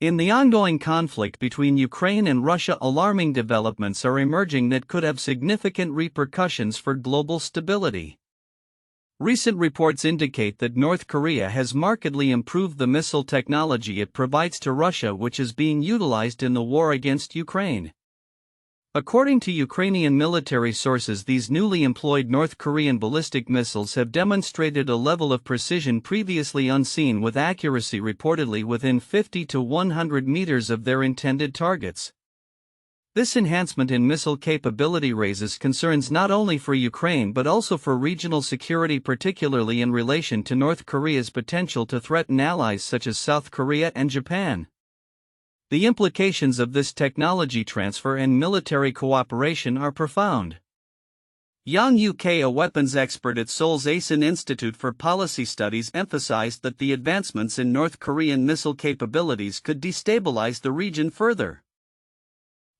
In the ongoing conflict between Ukraine and Russia, alarming developments are emerging that could have significant repercussions for global stability. Recent reports indicate that North Korea has markedly improved the missile technology it provides to Russia, which is being utilized in the war against Ukraine. According to Ukrainian military sources, these newly employed North Korean ballistic missiles have demonstrated a level of precision previously unseen, with accuracy reportedly within 50 to 100 meters of their intended targets. This enhancement in missile capability raises concerns not only for Ukraine but also for regional security, particularly in relation to North Korea's potential to threaten allies such as South Korea and Japan. The implications of this technology transfer and military cooperation are profound. Yang UK, a weapons expert at Seoul's ASIN Institute for Policy Studies, emphasized that the advancements in North Korean missile capabilities could destabilize the region further,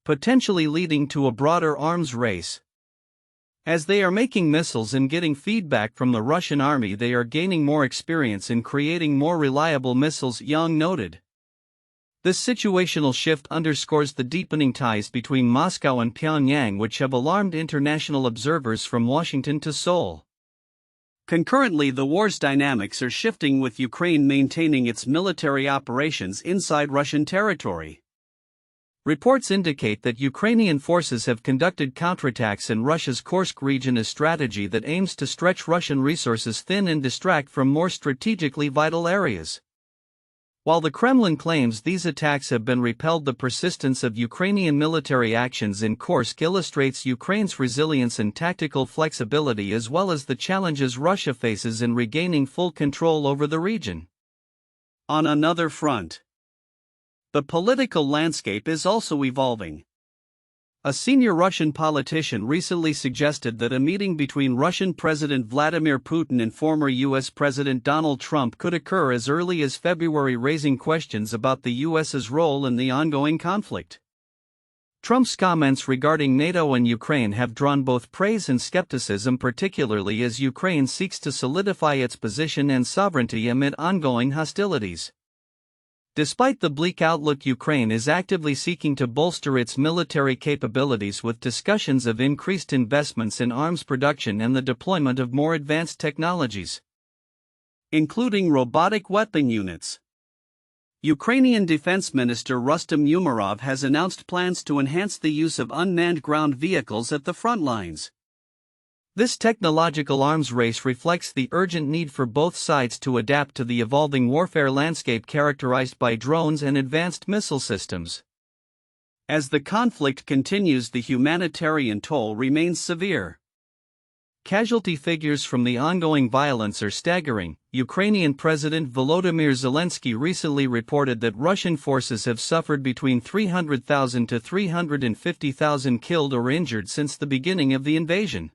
potentially leading to a broader arms race. As they are making missiles and getting feedback from the Russian army, they are gaining more experience in creating more reliable missiles, Yang noted. This situational shift underscores the deepening ties between Moscow and Pyongyang, which have alarmed international observers from Washington to Seoul. Concurrently, the war's dynamics are shifting, with Ukraine maintaining its military operations inside Russian territory. Reports indicate that Ukrainian forces have conducted counterattacks in Russia's Kursk region, a strategy that aims to stretch Russian resources thin and distract from more strategically vital areas. While the Kremlin claims these attacks have been repelled, the persistence of Ukrainian military actions in Kursk illustrates Ukraine's resilience and tactical flexibility, as well as the challenges Russia faces in regaining full control over the region. On another front, the political landscape is also evolving. A senior Russian politician recently suggested that a meeting between Russian President Vladimir Putin and former U.S. President Donald Trump could occur as early as February, raising questions about the U.S.'s role in the ongoing conflict. Trump's comments regarding NATO and Ukraine have drawn both praise and skepticism, particularly as Ukraine seeks to solidify its position and sovereignty amid ongoing hostilities. Despite the bleak outlook, Ukraine is actively seeking to bolster its military capabilities, with discussions of increased investments in arms production and the deployment of more advanced technologies, including robotic weapon units. Ukrainian Defense Minister Rustem Umerov has announced plans to enhance the use of unmanned ground vehicles at the front lines. This technological arms race reflects the urgent need for both sides to adapt to the evolving warfare landscape characterized by drones and advanced missile systems. As the conflict continues, the humanitarian toll remains severe. Casualty figures from the ongoing violence are staggering. Ukrainian President Volodymyr Zelensky recently reported that Russian forces have suffered between 300,000 to 350,000 killed or injured since the beginning of the invasion.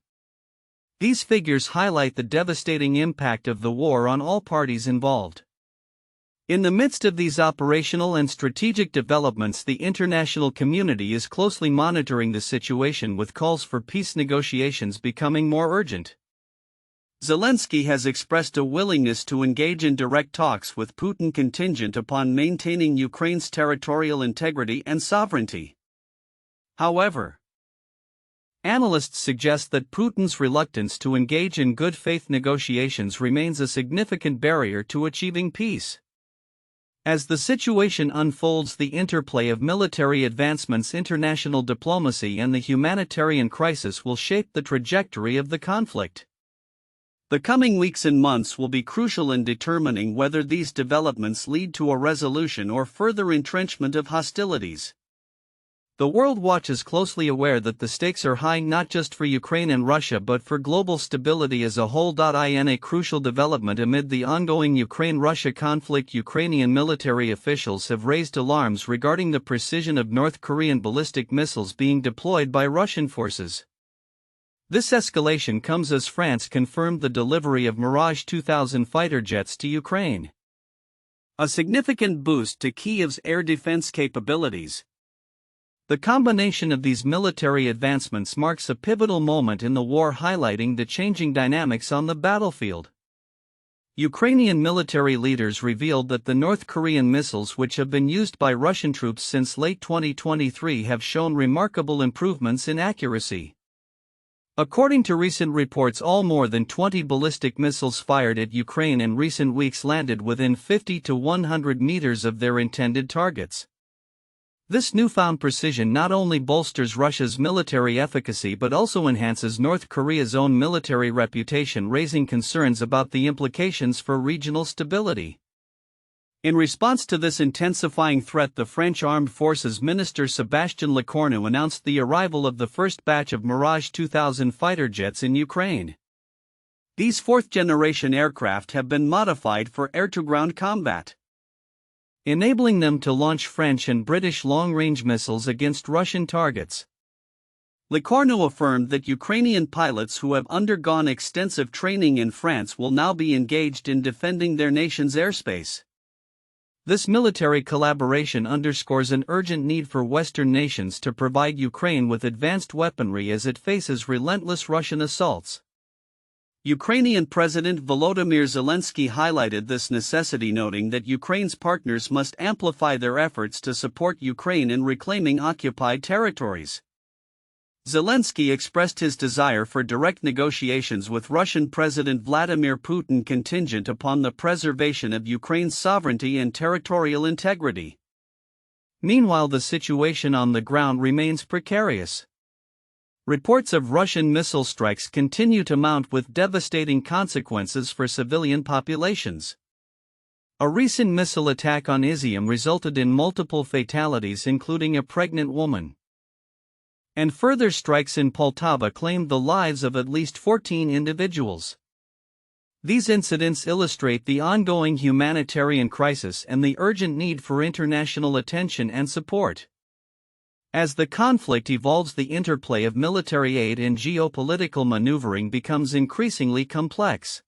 These figures highlight the devastating impact of the war on all parties involved. In the midst of these operational and strategic developments, the international community is closely monitoring the situation, with calls for peace negotiations becoming more urgent. Zelensky has expressed a willingness to engage in direct talks with Putin, contingent upon maintaining Ukraine's territorial integrity and sovereignty. However, analysts suggest that Putin's reluctance to engage in good faith negotiations remains a significant barrier to achieving peace. As the situation unfolds, the interplay of military advancements, international diplomacy, and the humanitarian crisis will shape the trajectory of the conflict. The coming weeks and months will be crucial in determining whether these developments lead to a resolution or further entrenchment of hostilities. The world watches closely, aware that the stakes are high not just for Ukraine and Russia but for global stability as a whole. In a crucial development amid the ongoing Ukraine-Russia conflict, Ukrainian military officials have raised alarms regarding the precision of North Korean ballistic missiles being deployed by Russian forces. This escalation comes as France confirmed the delivery of Mirage 2000 fighter jets to Ukraine, a significant boost to Kyiv's air defense capabilities. The combination of these military advancements marks a pivotal moment in the war, highlighting the changing dynamics on the battlefield. Ukrainian military leaders revealed that the North Korean missiles which have been used by Russian troops since late 2023 have shown remarkable improvements in accuracy. According to recent reports, all more than 20 ballistic missiles fired at Ukraine in recent weeks landed within 50 to 100 meters of their intended targets. This newfound precision not only bolsters Russia's military efficacy but also enhances North Korea's own military reputation, raising concerns about the implications for regional stability. In response to this intensifying threat, the French Armed Forces Minister Sébastien Lecornu announced the arrival of the first batch of Mirage 2000 fighter jets in Ukraine. These fourth-generation aircraft have been modified for air-to-ground combat, enabling them to launch French and British long-range missiles against Russian targets. Lecornu affirmed that Ukrainian pilots who have undergone extensive training in France will now be engaged in defending their nation's airspace. This military collaboration underscores an urgent need for Western nations to provide Ukraine with advanced weaponry as it faces relentless Russian assaults. Ukrainian President Volodymyr Zelensky highlighted this necessity, noting that Ukraine's partners must amplify their efforts to support Ukraine in reclaiming occupied territories. Zelensky expressed his desire for direct negotiations with Russian President Vladimir Putin contingent upon the preservation of Ukraine's sovereignty and territorial integrity. Meanwhile, the situation on the ground remains precarious. Reports of Russian missile strikes continue to mount with devastating consequences for civilian populations. A recent missile attack on Izium resulted in multiple fatalities, including a pregnant woman. And further strikes in Poltava claimed the lives of at least 14 individuals. These incidents illustrate the ongoing humanitarian crisis and the urgent need for international attention and support. As the conflict evolves, the interplay of military aid and geopolitical maneuvering becomes increasingly complex.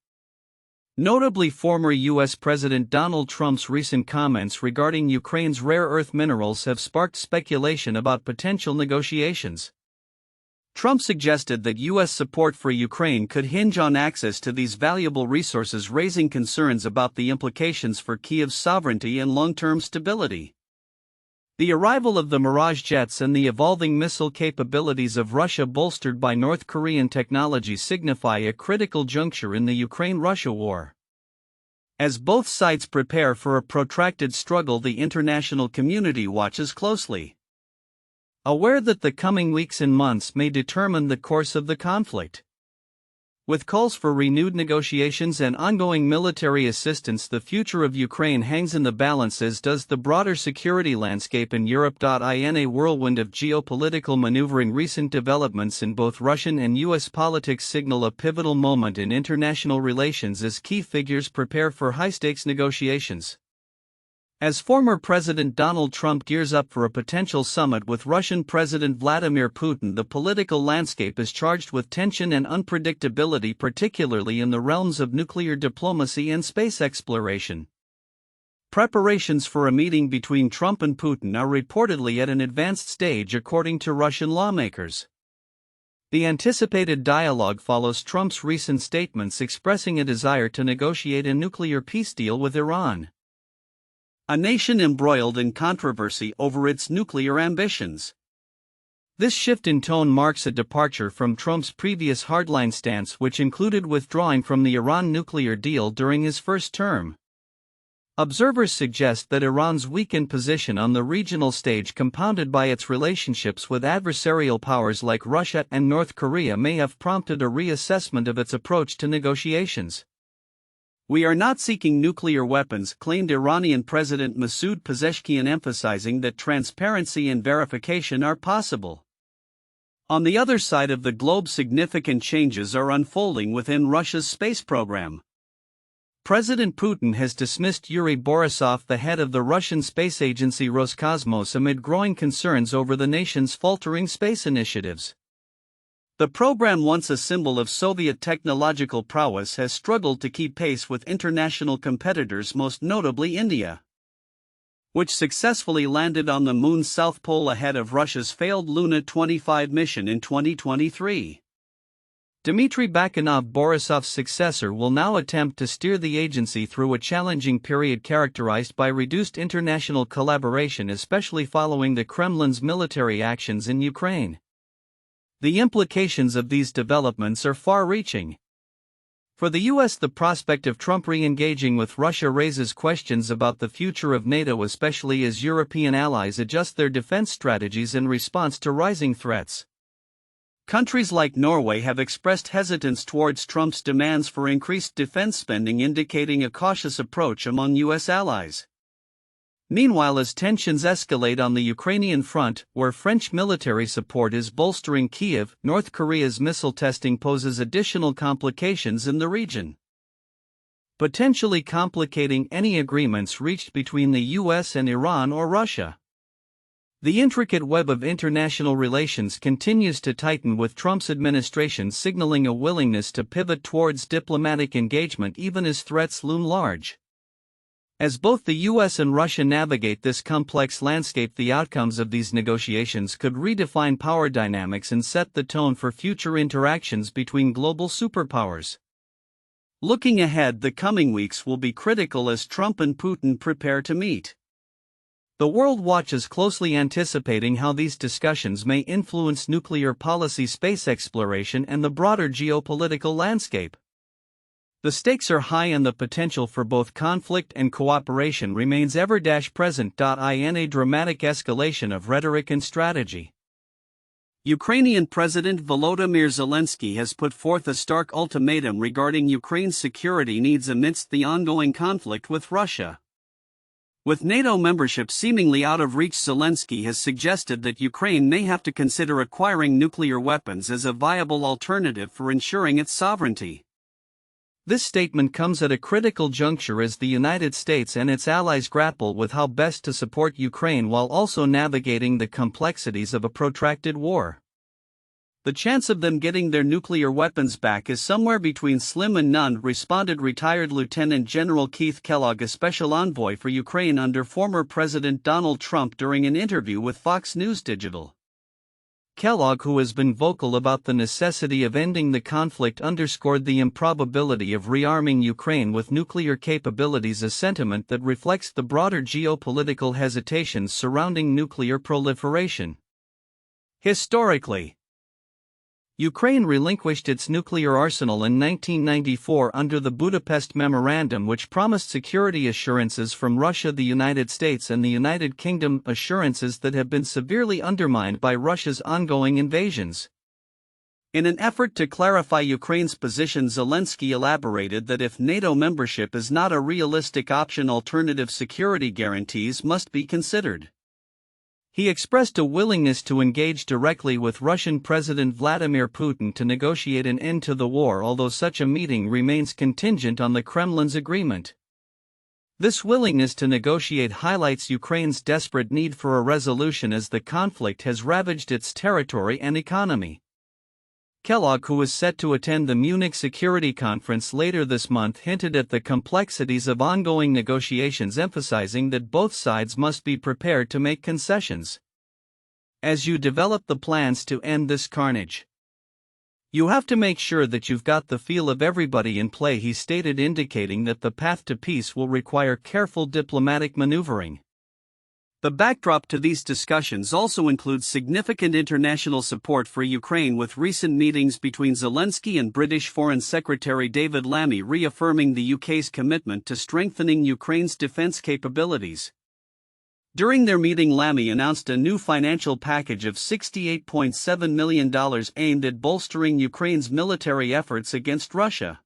Notably, former U.S. President Donald Trump's recent comments regarding Ukraine's rare earth minerals have sparked speculation about potential negotiations. Trump suggested that U.S. support for Ukraine could hinge on access to these valuable resources, raising concerns about the implications for Kyiv's sovereignty and long-term stability. The arrival of the Mirage jets and the evolving missile capabilities of Russia, bolstered by North Korean technology, signify a critical juncture in the Ukraine-Russia war. As both sides prepare for a protracted struggle, the international community watches closely, aware that the coming weeks and months may determine the course of the conflict. With calls for renewed negotiations and ongoing military assistance, the future of Ukraine hangs in the balance, as does the broader security landscape in Europe. In a whirlwind of geopolitical maneuvering, recent developments in both Russian and U.S. politics signal a pivotal moment in international relations as key figures prepare for high-stakes negotiations. As former President Donald Trump gears up for a potential summit with Russian President Vladimir Putin, the political landscape is charged with tension and unpredictability, particularly in the realms of nuclear diplomacy and space exploration. Preparations for a meeting between Trump and Putin are reportedly at an advanced stage, according to Russian lawmakers. The anticipated dialogue follows Trump's recent statements expressing a desire to negotiate a nuclear peace deal with Iran, a nation embroiled in controversy over its nuclear ambitions. This shift in tone marks a departure from Trump's previous hardline stance, which included withdrawing from the Iran nuclear deal during his first term. Observers suggest that Iran's weakened position on the regional stage, compounded by its relationships with adversarial powers like Russia and North Korea, may have prompted a reassessment of its approach to negotiations. "We are not seeking nuclear weapons," claimed Iranian President Masoud Pezeshkian, emphasizing that transparency and verification are possible. On the other side of the globe, significant changes are unfolding within Russia's space program. President Putin has dismissed Yuri Borisov, the head of the Russian space agency Roscosmos, amid growing concerns over the nation's faltering space initiatives. The program, once a symbol of Soviet technological prowess, has struggled to keep pace with international competitors, most notably India, which successfully landed on the Moon's south pole ahead of Russia's failed Luna 25 mission in 2023. Dmitry Bakanov, Borisov's successor, will now attempt to steer the agency through a challenging period characterized by reduced international collaboration, especially following the Kremlin's military actions in Ukraine. The implications of these developments are far-reaching. For the U.S., the prospect of Trump re-engaging with Russia raises questions about the future of NATO, especially as European allies adjust their defense strategies in response to rising threats. Countries like Norway have expressed hesitance towards Trump's demands for increased defense spending, indicating a cautious approach among U.S. allies. Meanwhile, as tensions escalate on the Ukrainian front, where French military support is bolstering Kyiv, North Korea's missile testing poses additional complications in the region, potentially complicating any agreements reached between the U.S. and Iran or Russia. The intricate web of international relations continues to tighten, with Trump's administration signaling a willingness to pivot towards diplomatic engagement even as threats loom large. As both the U.S. and Russia navigate this complex landscape, the outcomes of these negotiations could redefine power dynamics and set the tone for future interactions between global superpowers. Looking ahead, the coming weeks will be critical as Trump and Putin prepare to meet. The world watches closely, anticipating how these discussions may influence nuclear policy, space exploration, and the broader geopolitical landscape. The stakes are high and the potential for both conflict and cooperation remains ever-present. In a dramatic escalation of rhetoric and strategy, Ukrainian President Volodymyr Zelensky has put forth a stark ultimatum regarding Ukraine's security needs amidst the ongoing conflict with Russia. With NATO membership seemingly out of reach, Zelensky has suggested that Ukraine may have to consider acquiring nuclear weapons as a viable alternative for ensuring its sovereignty. This statement comes at a critical juncture as the United States and its allies grapple with how best to support Ukraine while also navigating the complexities of a protracted war. The chance of them getting their nuclear weapons back is somewhere between slim and none, responded retired Lieutenant General Keith Kellogg, a special envoy for Ukraine under former President Donald Trump, during an interview with Fox News Digital. Kellogg, who has been vocal about the necessity of ending the conflict, underscored the improbability of rearming Ukraine with nuclear capabilities, a sentiment that reflects the broader geopolitical hesitations surrounding nuclear proliferation. Historically, Ukraine relinquished its nuclear arsenal in 1994 under the Budapest Memorandum, which promised security assurances from Russia, the United States, and the United Kingdom, assurances that have been severely undermined by Russia's ongoing invasions. In an effort to clarify Ukraine's position, Zelensky elaborated that if NATO membership is not a realistic option, alternative security guarantees must be considered. He expressed a willingness to engage directly with Russian President Vladimir Putin to negotiate an end to the war, although such a meeting remains contingent on the Kremlin's agreement. This willingness to negotiate highlights Ukraine's desperate need for a resolution as the conflict has ravaged its territory and economy. Kellogg, who is set to attend the Munich Security Conference later this month, hinted at the complexities of ongoing negotiations, emphasizing that both sides must be prepared to make concessions. As you develop the plans to end this carnage, you have to make sure that you've got the feel of everybody in play, he stated, indicating that the path to peace will require careful diplomatic maneuvering. The backdrop to these discussions also includes significant international support for Ukraine, with recent meetings between Zelensky and British Foreign Secretary David Lammy reaffirming the UK's commitment to strengthening Ukraine's defence capabilities. During their meeting, Lammy announced a new financial package of $68.7 million aimed at bolstering Ukraine's military efforts against Russia.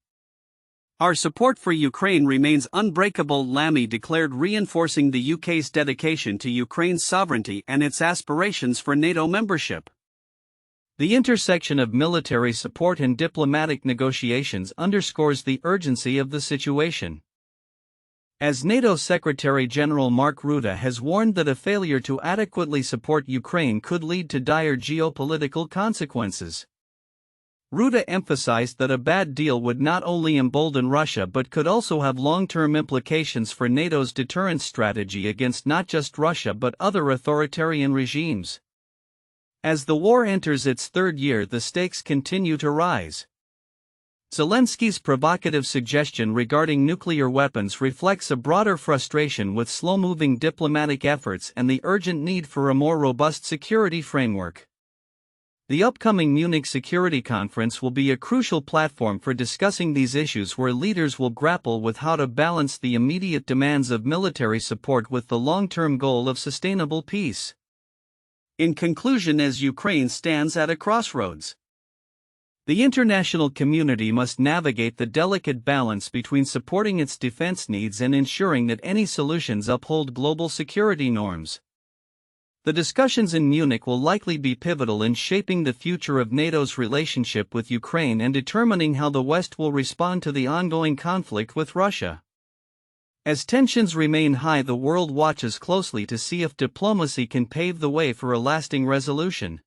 Our support for Ukraine remains unbreakable, Lammy declared, reinforcing the UK's dedication to Ukraine's sovereignty and its aspirations for NATO membership. The intersection of military support and diplomatic negotiations underscores the urgency of the situation. As NATO Secretary-General Mark Rutte has warned that a failure to adequately support Ukraine could lead to dire geopolitical consequences. Rutte emphasized that a bad deal would not only embolden Russia but could also have long-term implications for NATO's deterrence strategy against not just Russia but other authoritarian regimes. As the war enters its third year, the stakes continue to rise. Zelensky's provocative suggestion regarding nuclear weapons reflects a broader frustration with slow-moving diplomatic efforts and the urgent need for a more robust security framework. The upcoming Munich Security Conference will be a crucial platform for discussing these issues, where leaders will grapple with how to balance the immediate demands of military support with the long-term goal of sustainable peace. In conclusion, as Ukraine stands at a crossroads, the international community must navigate the delicate balance between supporting its defense needs and ensuring that any solutions uphold global security norms. The discussions in Munich will likely be pivotal in shaping the future of NATO's relationship with Ukraine and determining how the West will respond to the ongoing conflict with Russia. As tensions remain high, the world watches closely to see if diplomacy can pave the way for a lasting resolution.